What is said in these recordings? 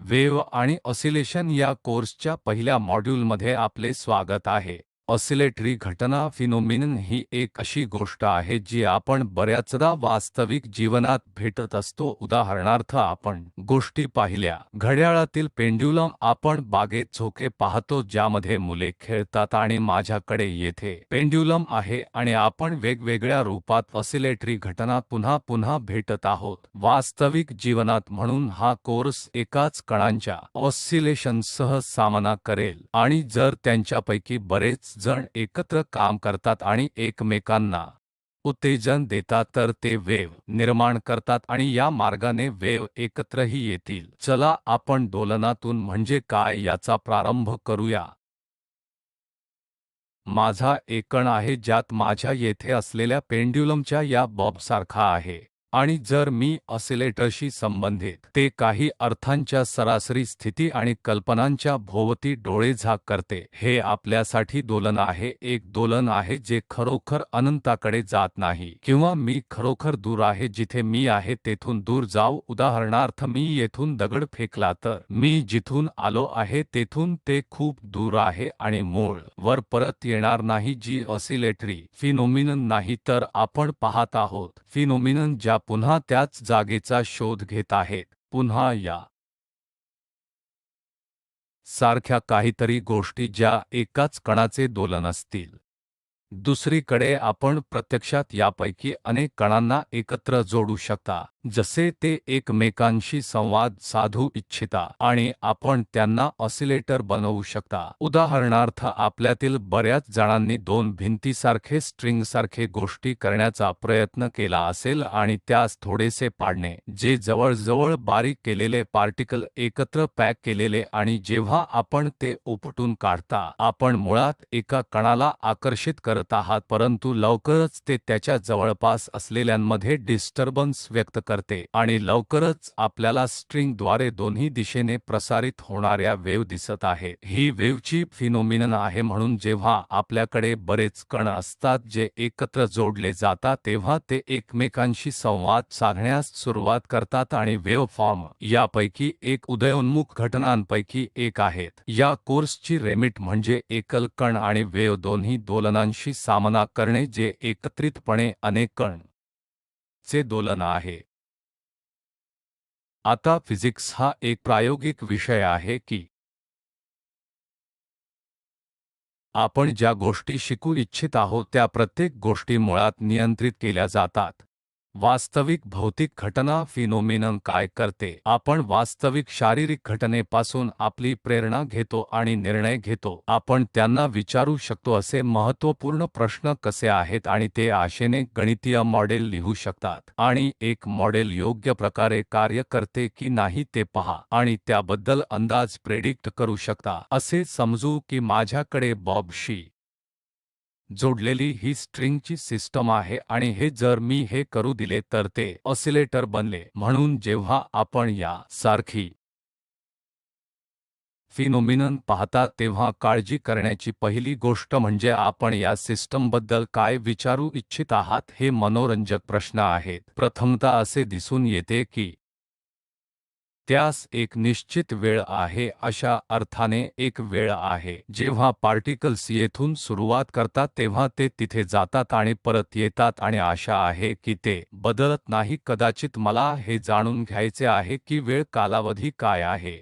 Wave आणि oscillation या कोर्सच्या पहिल्या मॉड्यूलमध्ये आपले स्वागत आहे. ऑसिलेटरी घटना फिनोमिनन ही एक अशी गोष्ट आहे जी आपण बऱ्याचदा वास्तविक जीवनात भेटत असतो. उदाहरणार्थ आपण गोष्टी पाहिल्या, घड्याळातील पेंड्युलम, आपण बागेत झोके पाहतो ज्यामध्ये मुले खेळतात आणि माझ्याकडे येथे पेंड्युलम आहे आणि आपण वेगवेगळ्या रूपात ऑसिलेटरी घटना पुन्हा पुन्हा भेटत आहोत वास्तविक जीवनात. म्हणून हा कोर्स एकाच कणांच्या ऑसिलेशनसह सामना करेल आणि जर त्यांच्यापैकी बरेच जण एकत्र काम करतात आणि एकमेकांना उत्तेजन देतात तर ते वेव्ह निर्माण करतात आणि या मार्गाने वेव्ह एकत्रही येतील. चला आपण दोलनातून म्हणजे काय याचा प्रारंभ करूया. माझा एक कण आहे ज्यात माझ्या येथे असलेल्या पेंड्युलमच्या या बॉबसारखा आहे आणि जर मी ऑसिलेटरशी संबंधित ते काही अर्थांच्या सरासरी स्थिती आणि कल्पनांच्या भोवती डोळेझाक करते. हे आपल्यासाठी दोलन आहे, एक दोलन आहे जे खरोखर अनंताकडे जात नाही किंवा मी खरोखर दूर आहे जिथे मी आहे तेथून दूर जाऊ. उदाहरणार्थ मी येथून दगड फेकला तर मी जिथून आलो आहे तेथून ते खूप दूर आहे आणि मूळ वर परत येणार नाही, जी ऑसिलेटरी फिनोमिनन नाही. तर आपण पाहत आहोत फिनोमिनन ज्या पुन्हा त्याच जागेचा शोध घेत आहेत, पुन्हा या सारख्या काहीतरी गोष्टी ज्या एकाच कणाचे दोलन असतील. दुसरीकडे आपण प्रत्यक्षात यापैकी अनेक कणांना एकत्र जोडू शकता जसे ते एकमेकांशी संवाद साधू इच्छिता आणि आपण त्यांना ऑसिलेटर बनवू शकता. उदाहरणार्थ आपल्यातील बऱ्याच जणांनी दोन भिंतीसारखे स्ट्रिंगसारखे गोष्टी करण्याचा प्रयत्न केला असेल आणि त्यास थोडेसे पाडणे जे जवळजवळ बारीक केलेले पार्टिकल एकत्र पॅक केलेले आणि जेव्हा आपण ते उपटून काढता आपण मुळात एका कणाला आकर्षित करत आहात परंतु लवकरच ते त्याच्या जवळपास असलेल्यांमध्ये डिस्टर्बन्स व्यक्त करते आणि लवकरच आपल्याला स्ट्रिंगद्वारे दोन्ही दिशेने प्रसारित होणाऱ्या वेव्ह दिसत आहेत. ही वेव्हची फिनोमिनन आहे. म्हणून जेव्हा आपल्याकडे बरेच कण असतात जे एकत्र जोडले जातात तेव्हा ते एकमेकांशी संवाद साधण्यास सुरुवात करतात आणि वेव्ह फॉर्म यापैकी एक उदयोन्मुख घटनांपैकी एक आहेत. या कोर्सची रेमिट म्हणजे एकल कण आणि वेव्ह दोन्ही दोलनांशी सामना करणे जे एकत्रितपणे अनेक कण चे दोलन आहे. आता फिजिक्स हा एक प्रायोगिक विषय आहे की आपण ज्या गोष्टी शिकू इच्छित आहोत त्या प्रत्येक गोष्टी मुळात नियंत्रित केल्या जातात. वास्तविक भौतिक घटना फिनोमिनन काय करते? आपण वास्तविक शारीरिक घटनेपासून आपली प्रेरणा घेतो आणि निर्णय घेतो. आपण त्यांना विचारू शकतो असे महत्त्वपूर्ण प्रश्न कसे आहेत आणि ते आशेने गणितीय मॉडेल लिहू शकतात आणि एक मॉडेल योग्य प्रकारे कार्य करते की नाही ते पहा आणि त्याबद्दल अंदाज प्रेडिक्ट करू शकता. असे समजू की माझ्याकडे बॉबशी जोडलेली ही स्ट्रिंगची सिस्टम आहे आणि हे जर मी हे करू दिले तर ते ऑसिलेटर बनले. म्हणून जेव्हा आपण या सारखी फिनोमिनन पाहता तेव्हा काळजी करण्याची पहिली गोष्ट म्हणजे आपण या सिस्टमबद्दल काय विचारू इच्छित आहात. हे मनोरंजक प्रश्न आहेत. प्रथमतः असे दिसून येते की त्यास एक निश्चित वेळ आहे, अशा अर्थाने एक वेळ आहे जेव्हा पार्टिकल्स येथून सुरुवात करतात तेव्हा ते तिथे जातात आणि परत येतात आणि आशा आहे की ते बदलत नाही. कदाचित मला हे जाणून घ्यायचे आहे की वेळ कालावधी काय आहे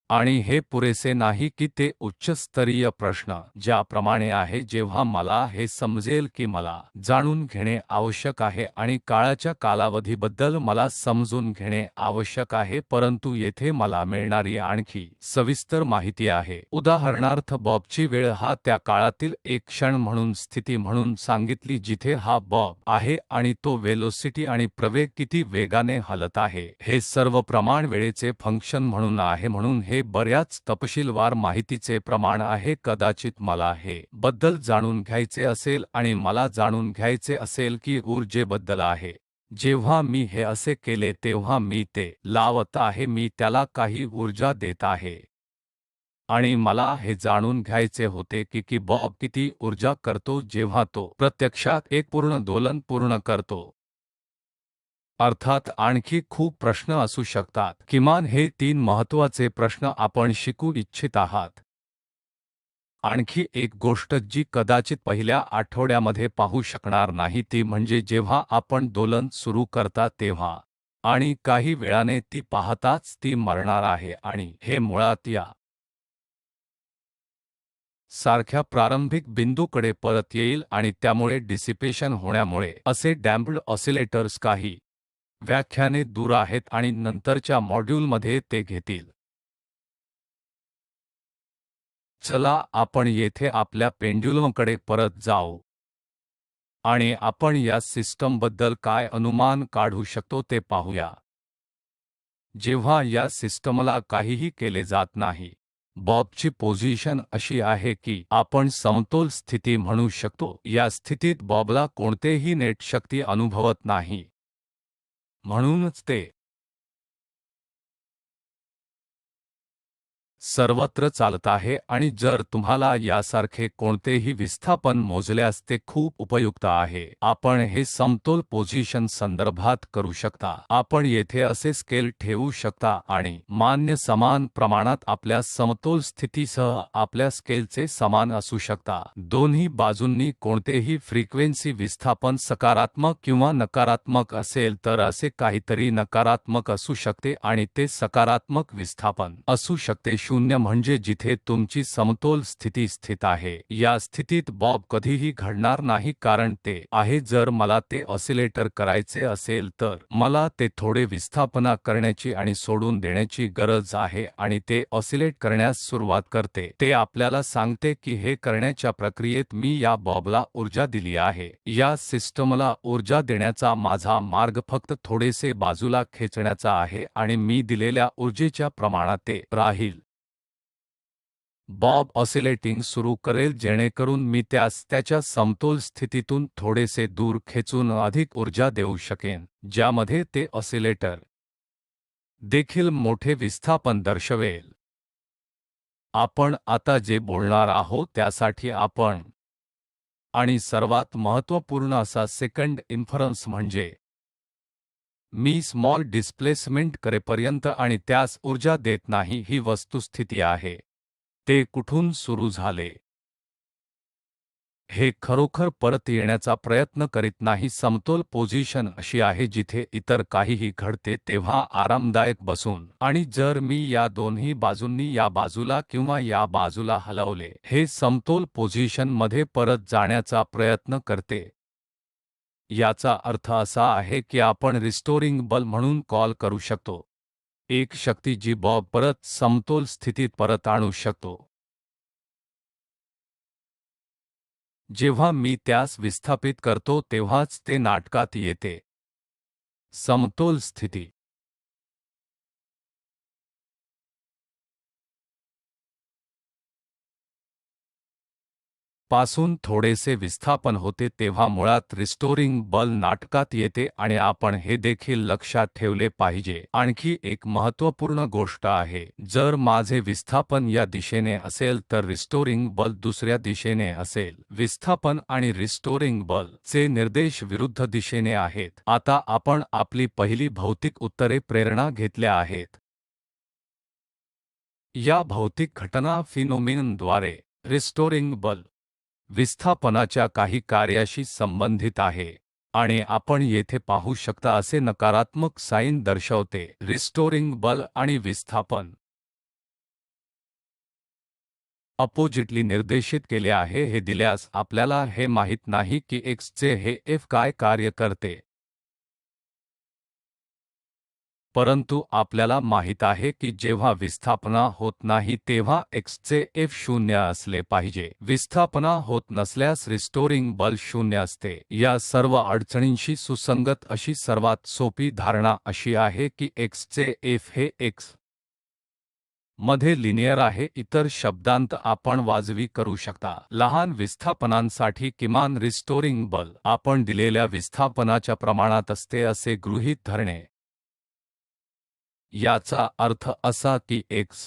आणि हे पुरेसे नाही की ते उच्च स्तरीय प्रश्न ज्याप्रमाणे आहे जेव्हा मला हे समजेल की मला जाणून घेणे आवश्यक आहे आणि काळाच्या कालावधीबद्दल मला समजून घेणे आवश्यक आहे, परंतु येथे मला मिळणारी आणखी सविस्तर माहिती आहे. उदाहरणार्थ बॉबची वेळ हा त्या काळातील एक क्षण म्हणून स्थिती म्हणून सांगितली जिथे हा बॉब आहे आणि तो वेलोसिटी आणि प्रवेग किती वेगाने हलत आहे हे सर्व प्रमाण वेळेचे फंक्शन म्हणून आहे. म्हणून हे बऱ्याच तपशीलवार माहितीचे प्रमाण आहे. कदाचित मला हे बद्दल जाणून घ्यायचे असेल आणि मला जाणून घ्यायचे असेल की ऊर्जेबद्दल आहे. जेव्हा मी हे असे केले तेव्हा मी ते लावत आहे, मी त्याला काही ऊर्जा देत आहे आणि मला हे जाणून घ्यायचे होते की बॉब किती ऊर्जा करतो जेव्हा तो प्रत्यक्षात एक पूर्ण दोलन पूर्ण करतो. अर्थात आणखी खूप प्रश्न असू शकतात, किमान हे 3 महत्त्वाचे प्रश्न आपण शिकू इच्छित आहात. आणखी एक गोष्ट जी कदाचित पहिल्या आठवड्यामध्ये पाहू शकणार नाही ती म्हणजे जेव्हा आपण दोलन सुरू करता तेव्हा आणि काही वेळाने ती पाहताच ती मरणार आहे आणि हे मुळात या सारख्या प्रारंभिक बिंदूकडे परत येईल आणि त्यामुळे डिसिपेशन होण्यामुळे असे डॅम्प्ड ऑसिलेटर्स काही व्याख्याने दूर आहेत आणि नंतरच्या मॉड्यूलमध्ये ते घेतील. चला आपण येथे आपल्या पेंड्युलमकडे परत जाऊ आणि आपण या सिस्टमबद्दल काय अनुमान काढू शकतो ते पाहूया. जेव्हा या सिस्टमला काहीही केले जात नाही, बॉबची पोझिशन अशी आहे की आपण समतोल स्थिती म्हणू शकतो. या स्थितीत बॉबला कोणतेही नेट शक्ती अनुभवत नाही. म्हणूनच ते सर्वत्र चालत आहे आणि जर तुम्हाला यासारखे कोणतेही विस्थापन मोजल्यास ते खूप उपयुक्त आहे. आपण हे समतोल पोझिशन संदर्भात करू शकता. आपण येथे असे स्केल ठेवू शकता आणि मान्य समान प्रमाणात आपल्या समतोल स्थितीसह आपल्या स्केलचे समान असू शकता. दोन्ही बाजूंनी कोणतेही फ्रिक्वेन्सी विस्थापन सकारात्मक किंवा नकारात्मक असेल तर असे काहीतरी नकारात्मक असू शकते आणि ते सकारात्मक विस्थापन असू शकते. 0 म्हणजे जिथे तुमची समतोल स्थिती स्थित आहे. या स्थितीत बॉब कधीही घडणार नाही कारण ते आहे. जर मला ते ऑसिलेटर करायचे असेल तर मला ते थोडे विस्थापना करण्याची आणि सोडून देण्याची गरज आहे आणि ते ऑसिलेट करण्यास सुरुवात करते. ते आपल्याला सांगते की हे करण्याच्या प्रक्रियेत मी या बॉबला ऊर्जा दिली आहे. या सिस्टमला ऊर्जा देण्याचा माझा मार्ग फक्त थोडेसे बाजूला खेचण्याचा आहे आणि मी दिलेल्या ऊर्जेच्या प्रमाणात ते राहील. बॉब ऑसिलेटिंग सुरू करेल जेणेकरून मी त्यास त्याच्या समतोल स्थितीतून थोडेसे दूर खेचून अधिक ऊर्जा देऊ शकेन, ज्यामध्ये ते ऑसिलेटर देखील मोठे विस्थापन दर्शवेल. आपण आता जे बोलणार आहोत त्यासाठी आपण आणि सर्वात महत्त्वपूर्ण असा सेकंड इन्फरन्स म्हणजे मी स्मॉल डिस्प्लेसमेंट करेपर्यंत आणि त्यास ऊर्जा देत नाही ही वस्तुस्थिती आहे. ते कुठून सुरू झाले हे खरोखर परत येण्याचा प्रयत्न करीत नाही. समतोल पोझिशन अशी आहे जिथे इतर काहीही घडते तेव्हा आरामदायक बसून आणि जर मी या दोन्ही बाजूंनी या बाजूला किंवा या बाजूला हलवले हे समतोल पोझिशन मध्ये परत जाण्याचा प्रयत्न करते. याचा अर्थ असा आहे की आपण रिस्टोरिंग बल म्हणून कॉल करू शकतो. एक शक्ती जी बॉब परत समतोल स्थितीत परत आणू शकतो. जेव्हा मी त्यास विस्थापित करतो तेव्हाच ते नाटकात येते. समतोल स्थिती पासून थोडेसे विस्थापन होते तेव्हा मुळात रिस्टोरिंग बल नाटकात येते आणि आपण हे देखील लक्षात ठेवले पाहिजे. आणखी एक महत्त्वपूर्ण गोष्ट आहे, जर माझे विस्थापन या दिशेने असेल तर रिस्टोरिंग बल दुसऱ्या दिशेने असेल. विस्थापन आणि रिस्टोरिंग बल चे निर्देश विरुद्ध दिशेने आहेत. आता आपण आपली पहिली भौतिक उत्तरे प्रेरणा घेतल्या आहेत. या भौतिक घटना फिनोमिननद्वारे रिस्टोरिंग बल विस्थापनाच्या काही कार्याशी संबंधित आहे आणि आपण येथे पाहू शकता असे नकारात्मक साइन दर्शवते. रिस्टोरिंग बल आणि विस्थापन अपोजिटली निर्देशित केले आहे. हे दिल्यास आपल्याला हे माहित नाही की x चे हे f काय कार्य करते, परंतु आपल्याला माहित आहे की जेव्हा विस्थापना होत नाही तेव्हा x चे f 0 असले पाहिजे. विस्थापना होत नसल्यास रिस्टोरिंग बल 0 असते. या सर्व अडचणींशी सुसंगत अशी सर्वात सोपी धारणा अशी आहे की x चे f हे x मध्ये लिनियर आहे. इतर शब्दांत आपण वाजवी करू शकता. लहान विस्थापनांसाठी किमान रिस्टोरिंग बल आपण दिलेल्या विस्थापनाच्या प्रमाणात असते असे गृहीत धरणे. याचा अर्थ असा की x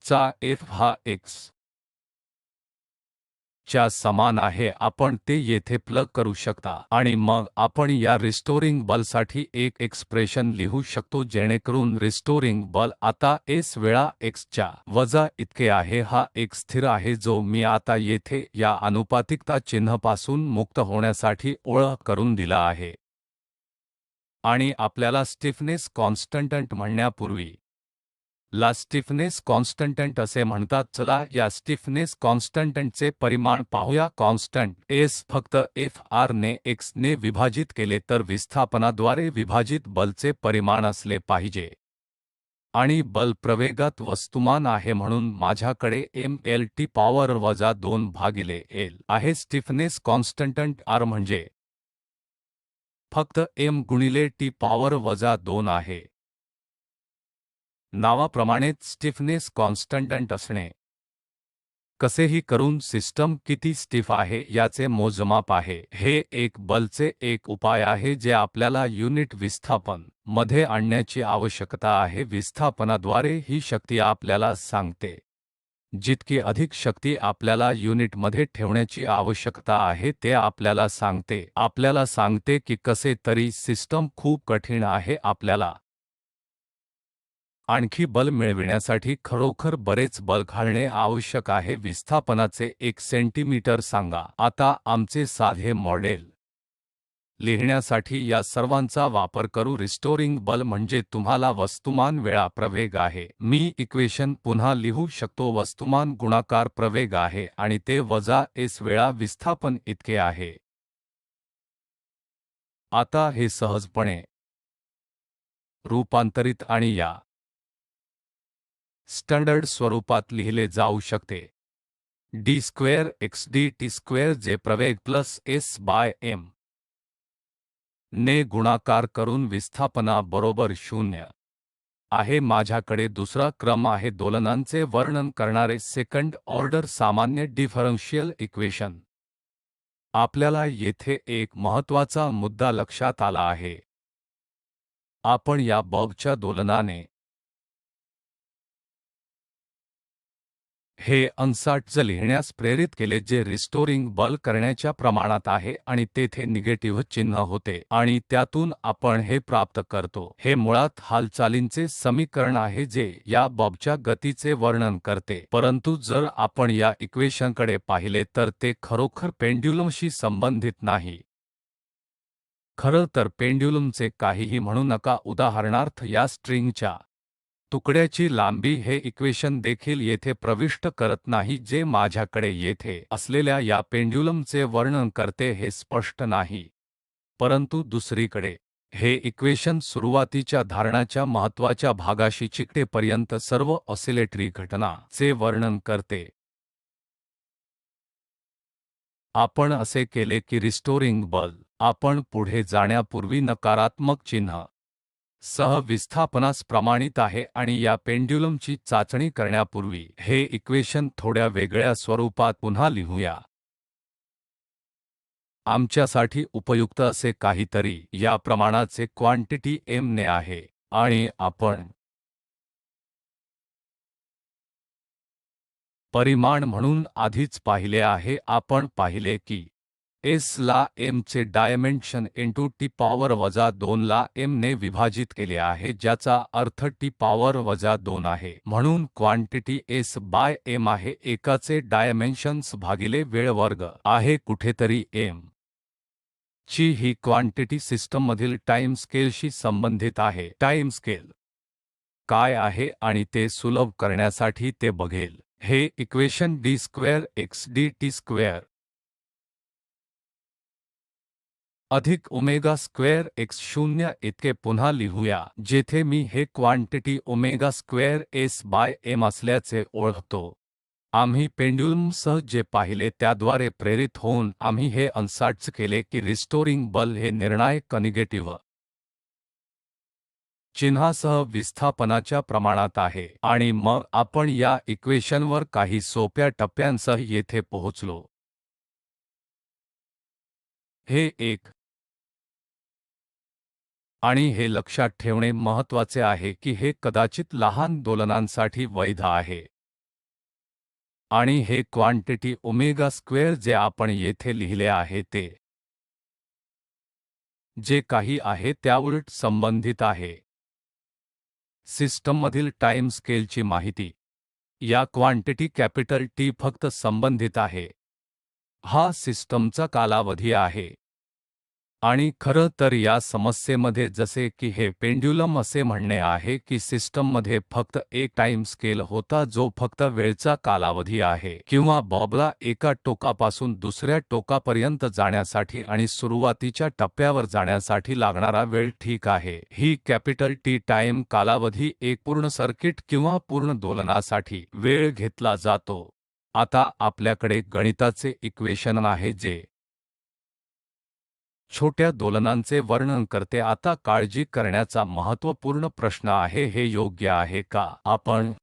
चा f हा x च्या समान आहे, आपण ते येथे प्लग करू शकता आणि मग आपण या रिस्टोरिंग बलसाठी एक एक्सप्रेशन लिहू शकतो जेणेकरून रिस्टोरिंग बल आता s वेळा x च्या वजा इतके आहे. हा एक स्थिर आहे जो मी आता येथे या अनुपातिकता चिन्हापासून मुक्त होण्यासाठी ओळख करून दिला आहे. आणि आपल्याला स्टिफनेस कॉन्स्टंट म्हणण्यापूर्वी ला स्टिफनेस कॉन्स्टंट असे म्हणतात. चला या स्टिफनेस कॉन्स्टंटचे परिमाण पाहूया. कॉन्स्टंट s फक्त Fr ने x ने विभाजित केले तर विस्थापनाद्वारे विभाजित बलचे परिमाण असले पाहिजे आणि बल प्रवेगात वस्तुमान आहे म्हणून माझ्याकडे mlt पॉवर वजा 2 भागिले l आहे. स्टिफनेस कॉन्स्टंट r म्हणजे फक्त m गुणिले t पॉवर वजा 2 आहे. नावाप्रमाणेच स्टिफनेस कॉन्स्टंट असणे. कसेही करून सिस्टम किती स्टिफ आहे याचे मोजमाप आहे. हे एक बलचे एक उपाय आहे जे आपल्याला युनिट विस्थापन मध्ये आणण्याची आवश्यकता आहे. विस्थापनाद्वारे ही शक्ती आपल्याला सांगते. जितकी अधिक शक्ती आपल्याला युनिटमध्ये ठेवण्याची आवश्यकता आहे ते आपल्याला सांगते की कसे तरी सिस्टम खूप कठीण आहे. आपल्याला आणखी बल मिळविण्यासाठी खरोखर बरेच बल घालणे आवश्यक आहे. विस्थापनाचे 1 सेंटीमीटर सांगा. आता आमचे साधे मॉडेल लिहिण्यासाठी या सर्वांचा वापर करू. रिस्टोरिंग बल म्हणजे तुम्हाला वस्तुमान वेळा प्रवेग आहे. मी इक्वेशन पुन्हा लिहू शकतो. वस्तुमान गुणाकार प्रवेग आहे आणि ते वजा s वेळा विस्थापन इतके आहे. आता हे सहजपणे रूपांतरित आणि या स्टँडर्ड स्वरूपात लिहिले जाऊ शकते. d square x dt square जे प्रवेग प्लस s बाय m ने गुणाकार करून विस्थापना बरोबर 0 आहे. माझ्याकडे दुसरा क्रम आहे दोलनांचे वर्णन करणारे सेकंड ऑर्डर सामान्य डिफरन्शियल इक्वेशन. आपल्याला येथे एक महत्त्वाचा मुद्दा लक्षात आला आहे. आपण या बॉबच्या दोलनाने हे अनसाट लिहिण्यास प्रेरित केले जे रिस्टोरिंग बल करण्याच्या प्रमाणात आहे आणि तेथे निगेटिव्ह चिन्ह होते आणि त्यातून आपण हे प्राप्त करतो. हे मुळात हालचालींचे समीकरण आहे जे या बॉबच्या गतीचे वर्णन करते. परंतु जर आपण या इक्वेशनकडे पाहिले तर ते खरोखर पेंड्युलमशी संबंधित नाही. खरं तर पेंड्युलमचे काहीही म्हणू नका. उदाहरणार्थ या स्ट्रिंगच्या तुकड्याची लांबी हे इक्वेशन देखील येथे प्रविष्ट करत नाही जे माझ्याकडे येथे असलेल्या या पेंड्युलमचे वर्णन करते हे स्पष्ट नाही. परंतु दुसरीकडे हे इक्वेशन सुरुवातीच्या धारणाच्या महत्त्वाच्या भागाशी चिकटेपर्यंत सर्व ऑसिलेटरी घटना चे वर्णन करते. आपण असे केले की रिस्टोरिंग बल आपण पुढे जाण्यापूर्वी नकारात्मक चिन्ह सह विस्थापनास प्रमाणित आहे आणि या पेंड्युलमची चाचणी करण्यापूर्वी हे इक्वेशन थोड्या वेगळ्या स्वरूपात पुन्हा लिहूया. आमच्यासाठी उपयुक्त असे काहीतरी या प्रमाणाचे क्वांटिटी m ने आहे आणि आपण परिमाण म्हणून आधीच पाहिले आहे. आपण पाहिले की s ला m चे डायमेन्शन इनटू t पॉवर वजा 2 ला m ने विभाजित केले आहे ज्याचा अर्थ t पॉवर वजा 2 आहे. म्हणून क्वांटिटी s बाय m आहे. एकाचे डायमेन्शन्स भागिले वेळ वर्ग आहे. कुठेतरी m ची ही क्वांटिटी सिस्टममधील टाइम स्केलशी संबंधित आहे. टाइम स्केल काय आहे आणि ते सुलभ करण्यासाठी ते बघेल. हे equation d square x dt square अधिक ओमेगा स्क्वेअर x 0 इतके पुन्हा लिहूया जेथे मी हे quantity omega square s by m असल्याचे ओळखतो. आम्ही पेंड्युलमसह जे पाहिले त्याद्वारे प्रेरित होऊन आम्ही हे अनसाट केले की रिस्टोरिंग बल हे निर्णायक निगेटिव्ह चिन्हासह विस्थापनाच्या प्रमाणात आहे आणि मग आपण या इक्वेशनवर काही सोप्या टप्प्यांसह येथे पोहोचलो. हे एक आणि हे लक्षात ठेवणे महत्त्वाचे आहे की हे कदाचित लहान दोलनांसाठी वैध आहे. आणि हे क्वांटिटी ओमेगा स्क्वेअर जे आपण येथे लिहिले आहे ते जे काही आहे त्याउलट संबंधित आहे. सिस्टममधील टाइम स्केलची माहिती या क्वांटिटी कॅपिटल टी फक्त संबंधित आहे. हा सिस्टमचा कालावधी आहे. आणि खरं तर या समस्येमध्ये जसे की हे पेंड्युलम असे म्हणणे आहे की सिस्टममध्ये फक्त एक टाइम स्केल होता जो फक्त वेळचा कालावधी आहे किंवा बॉबला एका टोकापासून दुसऱ्या टोकापर्यंत जाण्यासाठी आणि सुरुवातीच्या टप्प्यावर जाण्यासाठी लागणारा वेळ ठीक आहे. ही कॅपिटल टी टाइम कालावधी एक पूर्ण सर्किट किंवा पूर्ण दोलनासाठी वेळ घेतला जातो. आता आपल्याकडे गणिताचे इक्वेशन आहे जे छोट्या दोलनांचे वर्णन करते. आता काळजी करण्याचा महत्त्वपूर्ण प्रश्न आहे, हे योग्य आहे का? आपण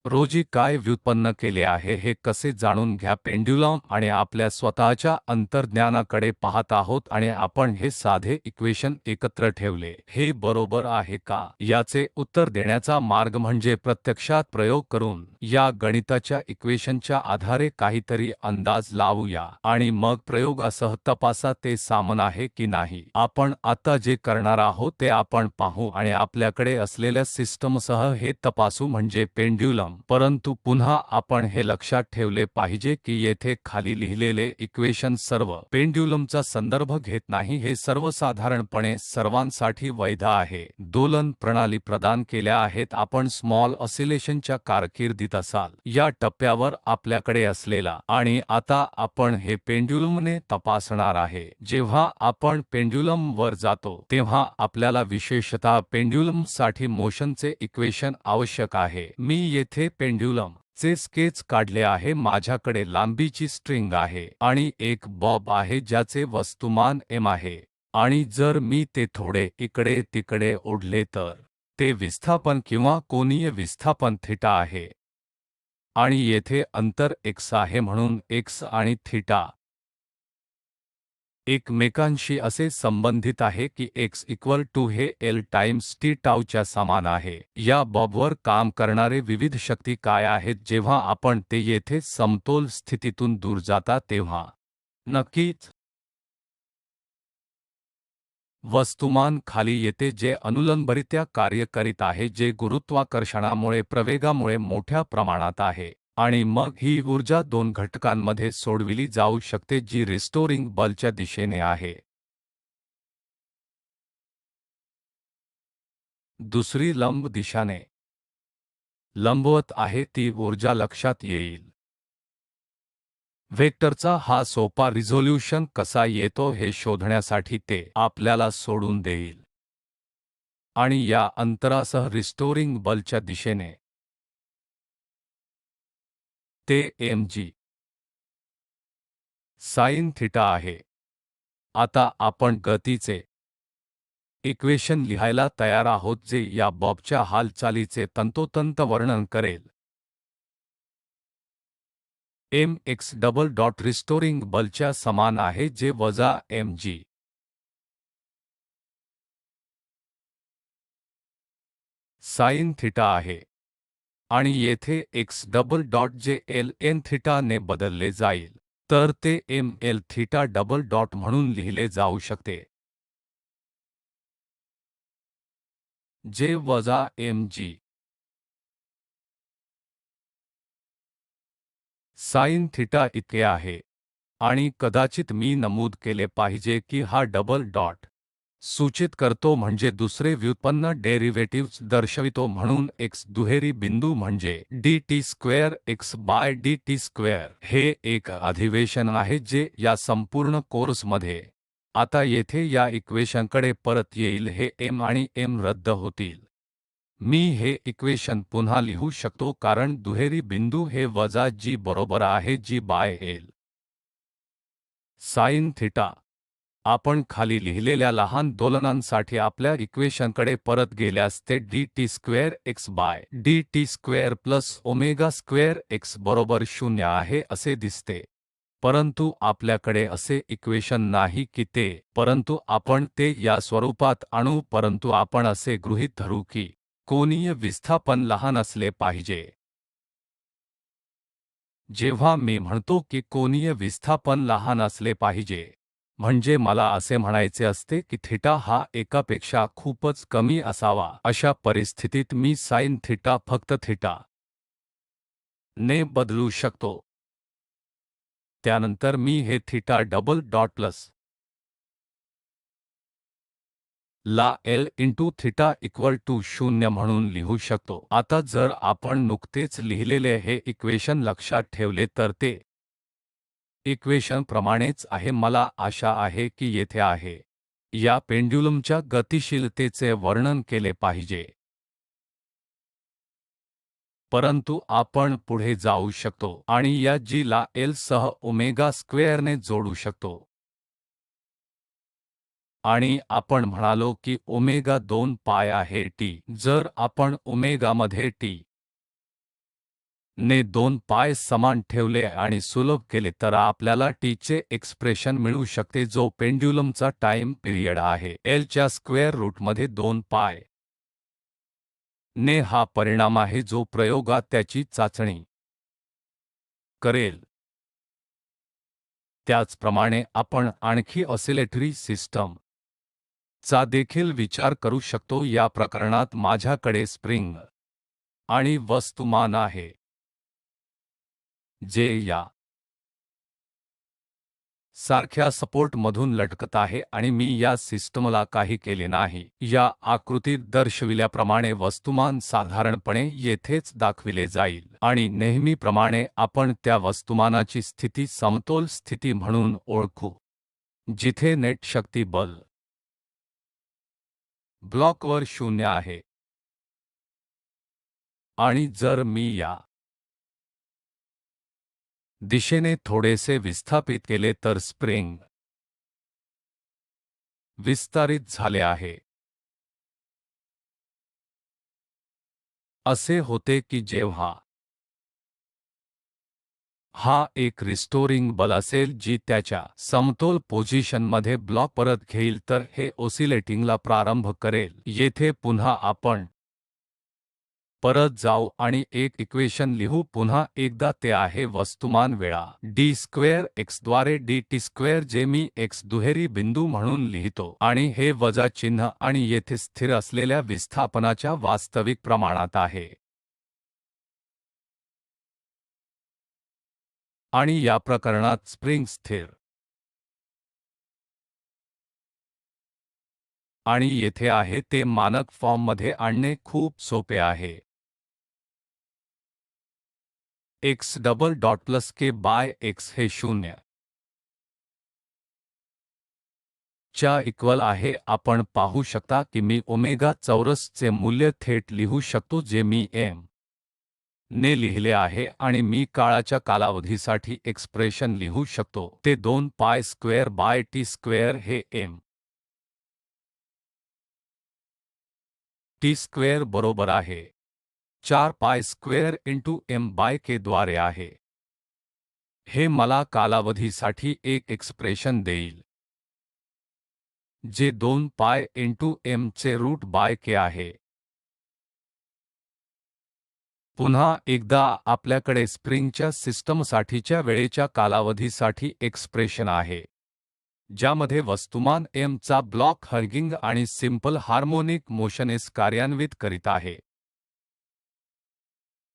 रोजी काय व्युत्पन्न केले आहे हे कसे जाणून घ्या. पेंड्युलम आणि आपल्या स्वतःच्या अंतर्ज्ञानाकडे पाहत आहोत आणि आपण हे साधे इक्वेशन एकत्र ठेवले. हे बरोबर आहे का याचे उत्तर देण्याचा मार्ग म्हणजे प्रत्यक्षात प्रयोग करून या गणिताच्या इक्वेशनच्या आधारे काहीतरी अंदाज लावूया आणि मग प्रयोगासह तपासा ते समान आहे की नाही. आपण आता जे करणार आहोत ते आपण पाहू आणि आपल्याकडे असलेल्या सिस्टमसह हे तपासू म्हणजे पेंड्युलम. परंतु पुन्हा आपण हे लक्षात ठेवले पाहिजे की येथे खाली लिहिलेले इक्वेशन सर्व पेंड्युलमचा संदर्भ घेत नाही. हे सर्वसाधारणपणे सर्वांसाठी वैध आहे. दोलन प्रणाली प्रदान केल्या आहेत. आपण स्मॉल ऑसिलेशनच्या कारकिर्दीत असाल या टप्प्यावर आपल्याकडे असलेला आणि आता आपण हे पेंड्युलमने तपासणार आहे. जेव्हा आपण पेंड्युलम वर जातो तेव्हा आपल्याला विशेषतः पेंड्युलमसाठी मोशनचे इक्वेशन आवश्यक आहे. मी येथे पेंड्युलम चे स्केच काढले आहे. माझ्याकडे लांबीची स्ट्रिंग आहे आणि एक बॉब आहे ज्याचे वस्तुमान m आहे आणि जर मी ते थोडे इकडे तिकडे ओढले तर ते विस्थापन किंवा कोनीय विस्थापन थीटा आहे आणि येथे अंतर x आहे म्हणून x आणि थीटा एकमेकांशी असे संबंधित आहे की x इक्वल टू हे L टाइम्स t टाऊच्या समान आहे. या बॉबवर काम करणारे विविध शक्ती काय आहेत जेव्हा आपण ते येथे समतोल स्थितीतून दूर जाता तेव्हा नक्कीच वस्तुमान खाली येते जे अनुलंबरित्या कार्य करीत आहे जे गुरुत्वाकर्षणामुळे प्रवेगामुळे मोठ्या प्रमाणात आहे आणि मग ही ऊर्जा दोन घटकांमध्ये सोडविली जाऊ शकते जी रिस्टोरिंग बलच्या दिशेने आहे. दुसरी लंब दिशाने लंबवत आहे ती ऊर्जा लक्षात येईल. वेक्टरचा हा सोपा रिझोल्यूशन कसा येतो हे शोधण्यासाठी ते आपल्याला सोडून देईल आणि या अंतरासह रिस्टोरिंग बलच्या दिशेने ते mg साइन थीटा आहे. आता आपण गतीचे इक्वेशन लिहायला तयार आहोत जे या बॉबच्या हालचालीचे तंतोतंत वर्णन करेल. mx डबल डॉट रिस्टोरिंग बलच्या समान आहे जे वजा mg साइन थीटा आहे आणि येथे x double dot J ln theta ने बदलले जाईल तर ते ml थीटा डबल डॉट म्हणून लिहिले जाऊ शकते जे वजा mg साइन थीटा इतके आहे. आणि कदाचित मी नमूद केले पाहिजे की हा डबल डॉट सूचित करतो म्हणजे दुसरे व्युत्पन्न डेरिव्हेटिव्ह्ज दर्शवितो म्हणून x दुहेरी बिंदू म्हणजे dt square x by dt square. हे एक अधिवेशन आहे जे या संपूर्ण कोर्समध्ये आता येथे या इक्वेशनकडे परत येईल. हे m आणि m रद्द होतील. मी हे इक्वेशन पुन्हा लिहू शकतो कारण दुहेरी बिंदू हे वजा g बरोबर आहे g by l sine theta. आपण खाली लिहिलेल्या लहान दोलनांसाठी आपल्या इक्वेशनकडे परत गेल्यास ते dt square x by dt square plus omega square x बरोबर 0 आहे असे दिसते. परंतु आपल्याकडे असे इक्वेशन नाही की ते परंतु आपण ते या स्वरूपात आणू. परंतु आपण असे गृहीत धरू की कोनीय विस्थापन लहान असले पाहिजे. जेव्हा मी म्हणतो की कोनीय विस्थापन लहान असले पाहिजे, म्हणजे मला असे म्हणायचे असते की थीटा हा एकापेक्षा खूपच कमी असावा। अशा परिस्थितीत मी साइन थीटा फक्त थीटा ने बदलू शकतो। त्यानंतर मी हे थीटा डबल डॉट प्लस ला L into theta equal to 0 म्हणून लिहू शकतो। आता जर आपण नुकतेच लिहिलेले हे इक्वेशन लक्षात ठेवले तर ते इक्वेशन प्रमाणेच आहे। मला आशा आहे की येथे आहे। या पेंड्युलमच्या गतिशीलतेचे वर्णन केले पाहिजे, परंतु आपण पुढे जाऊ शकतो आणि या G ला L सह ओमेगा स्क्वेअरने जोडू शकतो। आणि आपण म्हणालो की ओमेगा 2 पाय आहे टी। जर आपण ओमेगामध्ये टी ने 2 पाय समान ठेवले आणि सुलभ केले तर आपल्याला टी चे एक्सप्रेशन मिळू शकते जो पेंड्युलमचा टाइम पिरियड आहे। L च्या स्क्वेअर रूटमध्ये 2 पाय ने हा परिणाम आहे जो प्रयोगात त्याची चाचणी करेल। त्याचप्रमाणे आपण आणखी ऑसिलेटरी सिस्टम चा देखील विचार करू शकतो। या प्रकरणात माझ्याकडे स्प्रिंग आणि वस्तुमान आहे जे या सारख्या सपोर्ट मधून लटकत आहे आणि मी या सिस्टमला काही केले नाही। या आकृतीत दर्शविल्याप्रमाणे वस्तुमान साधारणपणे येथेच दाखविले जाईल आणि नेहमीप्रमाणे आपण त्या वस्तुमानाची स्थिती समतोल स्थिती म्हणून ओळखू जिथे नेट शक्ती बल ब्लॉकवर 0 आहे। आणि जर मी या दिशेने थोडेसे विस्थापित केले तर स्प्रिंग विस्तारित झाले आहे। असे होते की जेव्हा हा एक रिस्टोरिंग बल असेल जी त्याच्या समतोल पोझिशनमध्ये ब्लॉक परत घेईल तर हे ओसिलेटिंगला प्रारंभ करेल। येथे पुन्हा आपण परत जाऊ आणि एक इक्वेशन लिहू। पुन्हा एकदा ते आहे वस्तुमान वेळा d स्क्वेअर x द्वारे dt स्क्वेअर जे मी x दुहेरी बिंदू म्हणून लिहितो आणि हे वजा चिन्ह आणि येथे स्थिर असलेल्या विस्थापनाच्या वास्तविक प्रमाणात आहे। आणि या प्रकरणात स्प्रिंग स्थिर आणि येथे आहे ते मानक फॉर्ममध्ये आणणे खूप सोपे आहे। x double dot plus k by x हे 0 च्या इक्वल आहे। आपण पाहू शकता की मी ओमेगा चौरसचे मूल्य थेट लिहू शकतो जे मी m ने लिहिले आहे आणि मी काळाच्या कालावधीसाठी एक्सप्रेशन लिहू शकतो ते 2 pi square by T square हे m टी स्क्वेअर बरोबर आहे 4 pi square into m by k द्वारे आहे। हे मला कालावधीसाठी एक एक्सप्रेशन देईल जे 2 पाय इंटू m चे रूट बाय k आहे। पुन्हा एकदा आपल्याकडे स्प्रिंगच्या सिस्टमसाठीच्या वेळेच्या कालावधीसाठी एक्सप्रेशन आहे ज्यामध्ये वस्तुमान m चा ब्लॉक हर्गिंग आणि सिंपल हार्मोनिक मोशनेस कार्यान्वित करीत आहे।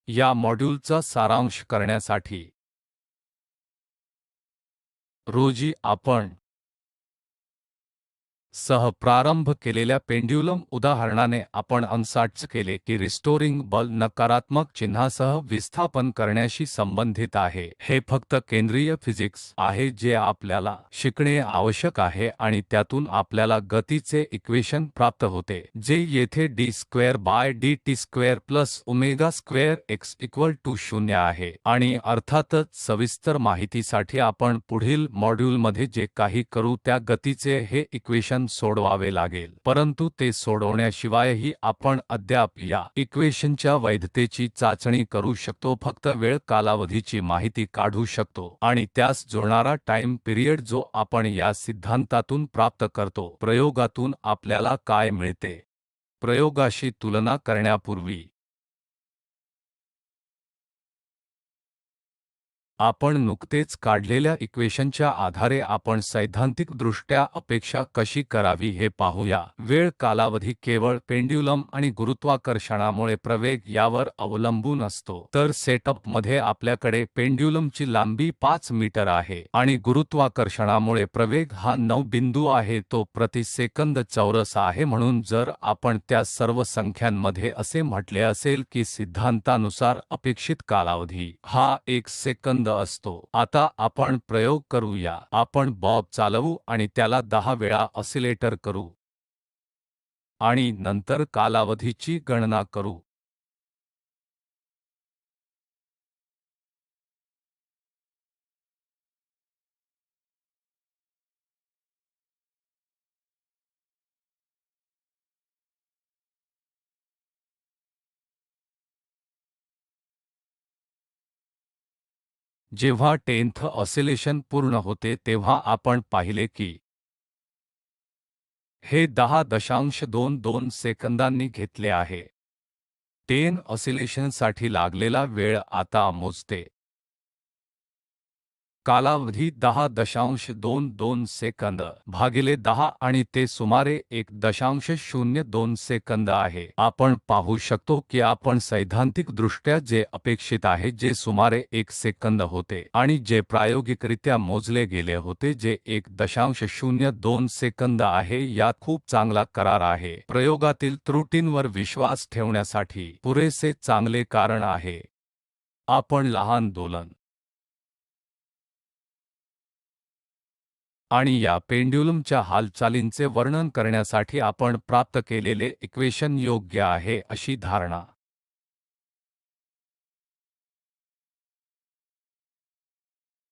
या मॉड्यूलचा सारांश करण्यासाठी रोजी आपण सह प्रारंभ केलेल्या पेंड्युलम उदाहरणाने आपण अन्साट्स केले की रिस्टोरिंग बल नकारात्मक चिन्हासह विस्थापन करण्याशी संबंधित आहे। हे फक्त केंद्रीय फिजिक्स आहे जे आपल्याला शिकणे आवश्यक आहे आणि त्यातून आपल्याला गतीचे इक्वेशन प्राप्त होते जे येथे d square by dt square plus omega square x equal to 0 आहे। आणि अर्थातच सविस्तर माहितीसाठी आपण पुढील मॉड्यूलमध्ये जे काही करू त्या गतीचे हे इक्वेशन सोडवावे लागेल, परंतु ते सोडवण्याशिवायही आपण अद्याप या इक्वेशनच्या वैधतेची चाचणी करू शकतो। फक्त वेळ कालावधीची माहिती काढू शकतो आणि त्यास जोडणारा टाइम पिरियड जो आपण या सिद्धांतातून प्राप्त करतो। प्रयोगातून आपल्याला काय मिळते प्रयोगाशी तुलना करण्यापूर्वी आपण नुकतेच काढलेल्या इक्वेशनच्या आधारे आपण सैद्धांतिकदृष्ट्या अपेक्षा कशी करावी हे पाहूया। वेळ कालावधी केवळ पेंड्युलम आणि गुरुत्वाकर्षणामुळे प्रवेग यावर अवलंबून असतो। तर सेटअपमध्ये आपल्याकडे पेंड्युलमची लांबी 5 मीटर आहे आणि गुरुत्वाकर्षणामुळे प्रवेग हा 9 बिंदू आहे, तो प्रति सेकंद चौरस आहे। म्हणून जर आपण त्या सर्व संख्यांमध्ये असे म्हटले असेल की सिद्धांतानुसार अपेक्षित कालावधी हा 1 सेकंद असतो। आता आपण प्रयोग करूया। आपण बॉब चालवू आणि त्याला 10 वेळा ऑसिलेटर करू आणि नंतर कालावधीची गणना करू। जेव्हा 10th ऑसिलेशन पूर्ण होते तेव्हा आपण पाहिले की हे 10.22 सेकंदांनी घेतले आहे। 10 ऑसिलेशनसाठी लागलेला वेळ आता मोजते। कालावधी 10.22 सेकंद भागिले 10 आणि ते सुमारे 1.02 सेकंद आहे। आपण पाहू शकतो की आपण सैद्धांतिकदृष्ट्या जे अपेक्षित आहे जे सुमारे 1 सेकंद होते आणि जे प्रायोगिकरित्या मोजले गेले होते जे 1.02 सेकंद आहे, यात खूप चांगला करार आहे। प्रयोगातील त्रुटींवर विश्वास ठेवण्यासाठी पुरेसे चांगले कारण आहे। आपण लहान दोलन आणि या पेंड्युलमच्या हालचालींचे वर्णन करण्यासाठी आपण प्राप्त केलेले इक्वेशन योग्य आहे अशी धारणा